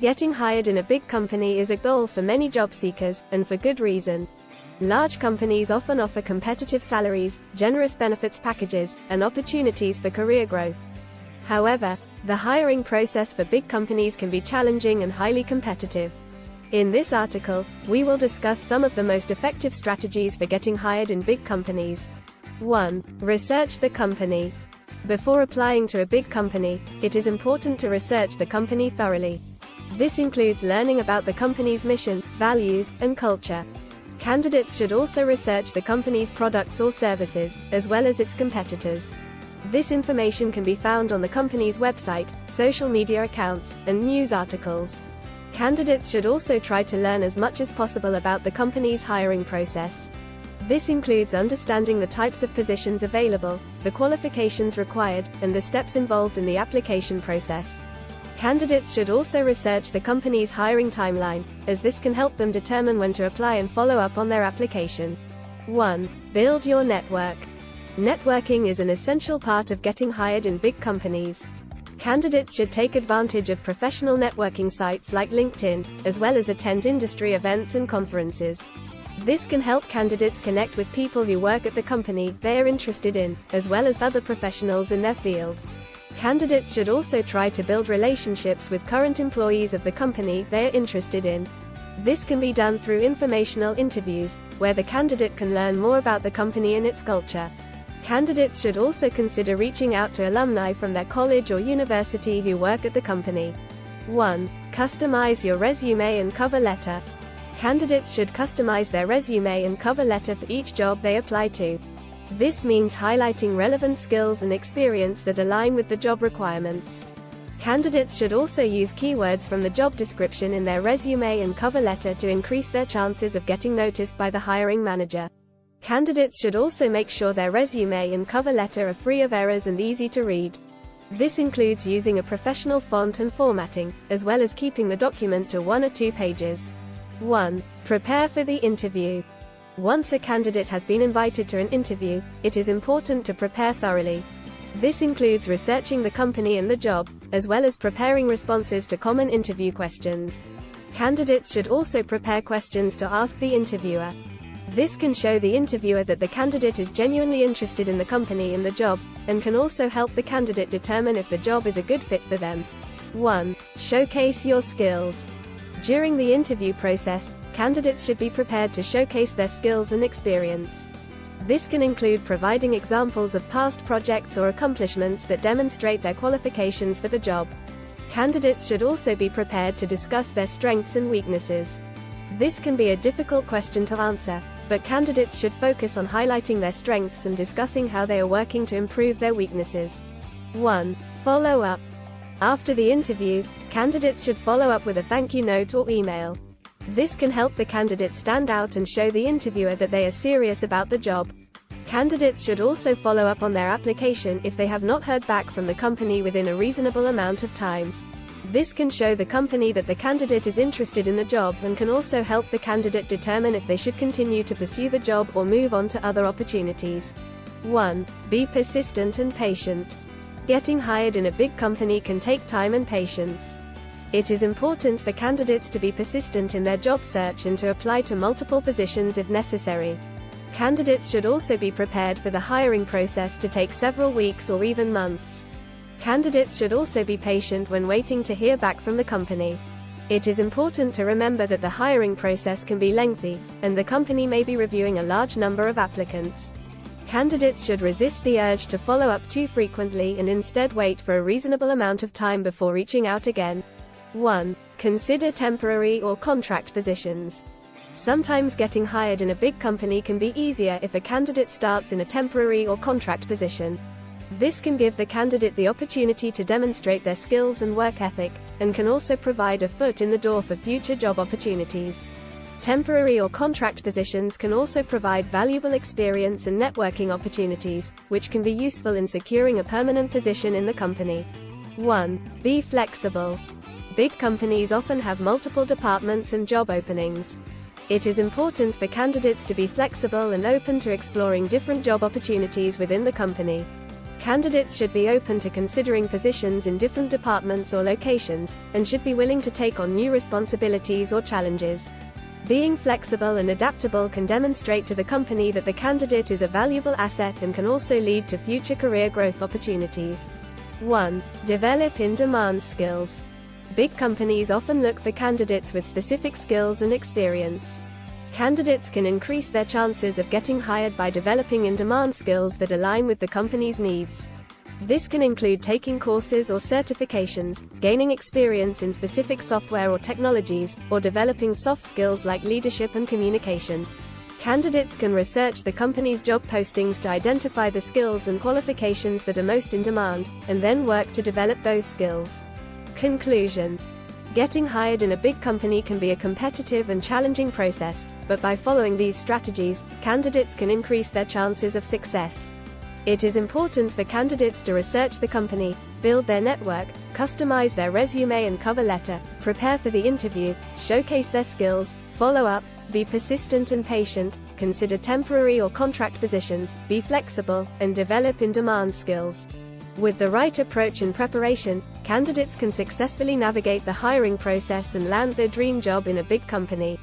Getting hired in a big company is a goal for many job seekers, and for good reason. Large companies often offer competitive salaries, generous benefits packages, and opportunities for career growth. However, the hiring process for big companies can be challenging and highly competitive. In this article, we will discuss some of the most effective strategies for getting hired in big companies. 1. Research the company. Before applying to a big company, it is important to research the company thoroughly. This includes learning about the company's mission, values, and culture. Candidates should also research the company's products or services, as well as its competitors. This information can be found on the company's website, social media accounts, and news articles. Candidates should also try to learn as much as possible about the company's hiring process. This includes understanding the types of positions available, the qualifications required, and the steps involved in the application process. Candidates should also research the company's hiring timeline, as this can help them determine when to apply and follow up on their application. 1. Build your network. Networking is an essential part of getting hired in big companies. Candidates should take advantage of professional networking sites like LinkedIn, as well as attend industry events and conferences. This can help candidates connect with people who work at the company they are interested in, as well as other professionals in their field. Candidates should also try to build relationships with current employees of the company they are interested in. This can be done through informational interviews, where the candidate can learn more about the company and its culture. Candidates should also consider reaching out to alumni from their college or university who work at the company. 1. Customize your resume and cover letter. Candidates should customize their resume and cover letter for each job they apply to. This means highlighting relevant skills and experience that align with the job requirements. Candidates should also use keywords from the job description in their resume and cover letter to increase their chances of getting noticed by the hiring manager. Candidates should also make sure their resume and cover letter are free of errors and easy to read. This includes using a professional font and formatting, as well as keeping the document to 1 or 2 pages. 1. Prepare for the interview. Once a candidate has been invited to an interview, it is important to prepare thoroughly. This includes researching the company and the job, as well as preparing responses to common interview questions. Candidates should also prepare questions to ask the interviewer. This can show the interviewer that the candidate is genuinely interested in the company and the job, and can also help the candidate determine if the job is a good fit for them. 1. Showcase your skills. During the interview process, candidates should be prepared to showcase their skills and experience. This can include providing examples of past projects or accomplishments that demonstrate their qualifications for the job. Candidates should also be prepared to discuss their strengths and weaknesses. This can be a difficult question to answer, but candidates should focus on highlighting their strengths and discussing how they are working to improve their weaknesses. 1. Follow up. After the interview, candidates should follow up with a thank you note or email. This can help the candidate stand out and show the interviewer that they are serious about the job. Candidates should also follow up on their application if they have not heard back from the company within a reasonable amount of time. This can show the company that the candidate is interested in the job and can also help the candidate determine if they should continue to pursue the job or move on to other opportunities. 1. Be persistent and patient. Getting hired in a big company can take time and patience. It is important for candidates to be persistent in their job search and to apply to multiple positions if necessary. Candidates should also be prepared for the hiring process to take several weeks or even months. Candidates should also be patient when waiting to hear back from the company. It is important to remember that the hiring process can be lengthy, and the company may be reviewing a large number of applicants. Candidates should resist the urge to follow up too frequently and instead wait for a reasonable amount of time before reaching out again. 1. Consider temporary or contract positions. Sometimes getting hired in a big company can be easier if a candidate starts in a temporary or contract position. This can give the candidate the opportunity to demonstrate their skills and work ethic, and can also provide a foot in the door for future job opportunities. Temporary or contract positions can also provide valuable experience and networking opportunities, which can be useful in securing a permanent position in the company. 1. Be flexible. Big companies often have multiple departments and job openings. It is important for candidates to be flexible and open to exploring different job opportunities within the company. Candidates should be open to considering positions in different departments or locations, and should be willing to take on new responsibilities or challenges. Being flexible and adaptable can demonstrate to the company that the candidate is a valuable asset and can also lead to future career growth opportunities. 1. Develop in-demand skills. Big companies often look for candidates with specific skills and experience. Candidates can increase their chances of getting hired by developing in-demand skills that align with the company's needs. This can include taking courses or certifications, gaining experience in specific software or technologies, or developing soft skills like leadership and communication. Candidates can research the company's job postings to identify the skills and qualifications that are most in demand, and then work to develop those skills. Conclusion. Getting hired in a big company can be a competitive and challenging process, but by following these strategies, candidates can increase their chances of success. It is important for candidates to research the company, build their network, customize their resume and cover letter, prepare for the interview, showcase their skills, follow up, be persistent and patient, consider temporary or contract positions, be flexible, and develop in-demand skills. With the right approach and preparation, candidates can successfully navigate the hiring process and land their dream job in a big company.